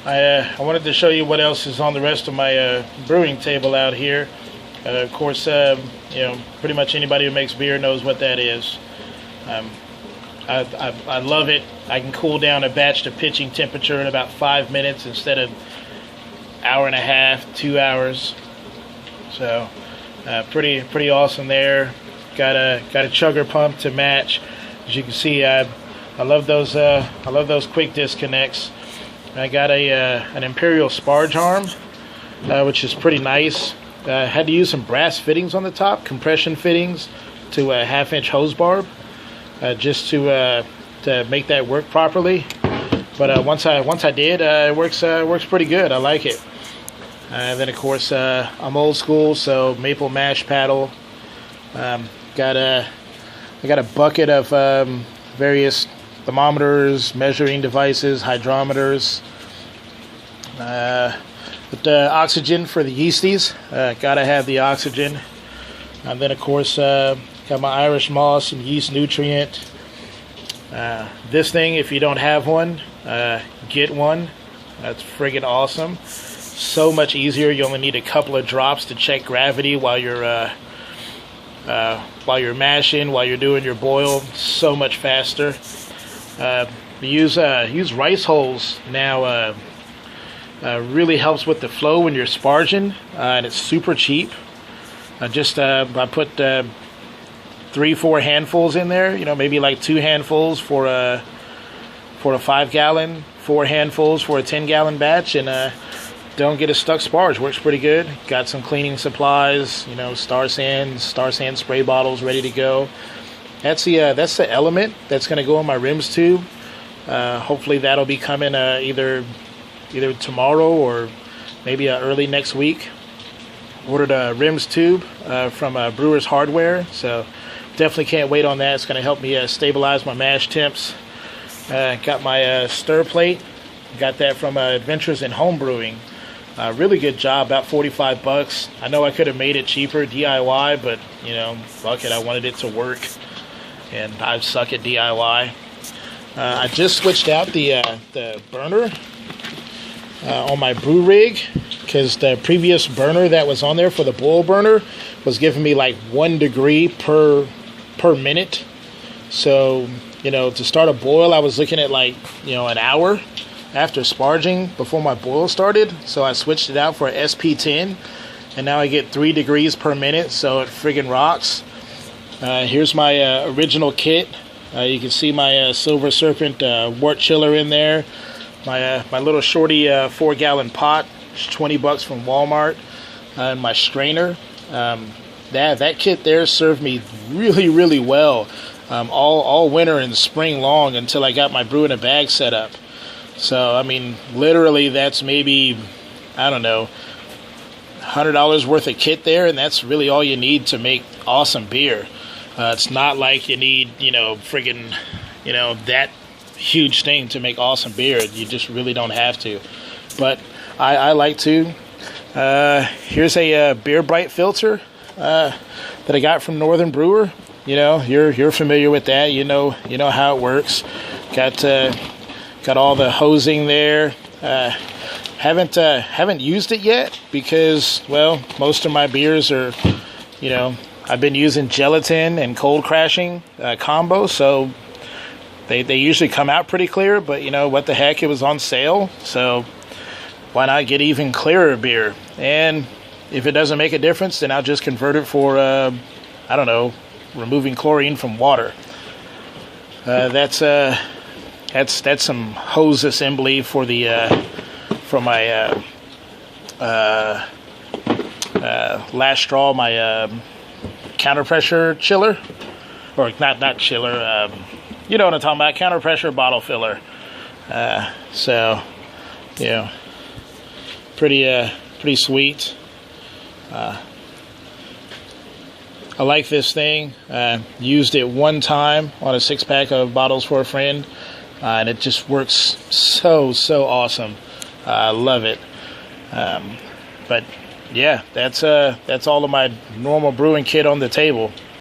I wanted to show you what else is on the rest of my brewing table out here. Of course, pretty much anybody who makes beer knows what that is. I love it. I can cool down a batch to pitching temperature in about 5 minutes instead of hour and a half, 2 hours. So pretty awesome there. Got a chugger pump to match. As you can see, I love those quick disconnects. I got an Imperial sparge arm, which is pretty nice. Had to use some brass fittings on the top, compression fittings to a 1/2-inch hose barb, just to make that work properly. But once I did, it works pretty good. I like it. And then of course I'm old school, so maple mash paddle. I got a bucket of various thermometers, measuring devices, hydrometers. With the oxygen for the yeasties, gotta have the oxygen. And then of course got my Irish moss and yeast nutrient. This thing, if you don't have one, get one. That's friggin' awesome. So much easier. You only need a couple of drops to check gravity while you're mashing, while you're doing your boil. So much faster. Use rice hulls now. Really helps with the flow when you're sparging, and it's super cheap. I put 3-4 handfuls in there. Maybe like 2 handfuls for a 5-gallon, 4 handfuls for a 10-gallon batch, and don't get a stuck sparge. Works pretty good. Got some cleaning supplies. Star sand spray bottles ready to go. That's the element that's going to go in my rims tube. Hopefully that'll be coming either tomorrow or maybe early next week. Ordered a rims tube from Brewers Hardware, so definitely can't wait on that. It's going to help me stabilize my mash temps. Got my stir plate. Got that from Adventures in Home Brewing. Really good job, about $45. I know I could have made it cheaper DIY, but fuck it, I wanted it to work, and I suck at DIY. I just switched out the burner on my brew rig, because the previous burner that was on there for the boil burner was giving me like 1 degree per minute. So to start a boil, I was looking at like an hour after sparging before my boil started. So I switched it out for SP10, and now I get 3 degrees per minute, so it friggin' rocks. Here's my original kit. You can see my Silver Serpent wort chiller in there. My little shorty 4-gallon pot, $20 from Walmart, and my strainer. That kit there served me really well all winter and spring long until I got my brew in a bag set up. So I mean, literally, that's maybe, I don't know, $100 worth of kit there, and that's really all you need to make awesome beer. It's not like you need friggin' that huge thing to make awesome beer. You just really don't have to. But I like to. Here's a Beer Bright filter that I got from Northern Brewer. You're familiar with that. You know how it works. Got all the hosing there. Haven't used it yet because, well, most of my beers are, I've been using gelatin and cold crashing combo, so they usually come out pretty clear, but what the heck, it was on sale, so why not get even clearer beer? And if it doesn't make a difference, then I'll just convert it for I don't know, removing chlorine from water. That's some hose assembly for my last straw, my counter pressure chiller, or not chiller, you know what I'm talking about, counter pressure bottle filler. So pretty sweet. I like this thing. Used it one time on a 6-pack of bottles for a friend, and it just works so awesome. I love it. But yeah, that's all of my normal brewing kit on the table.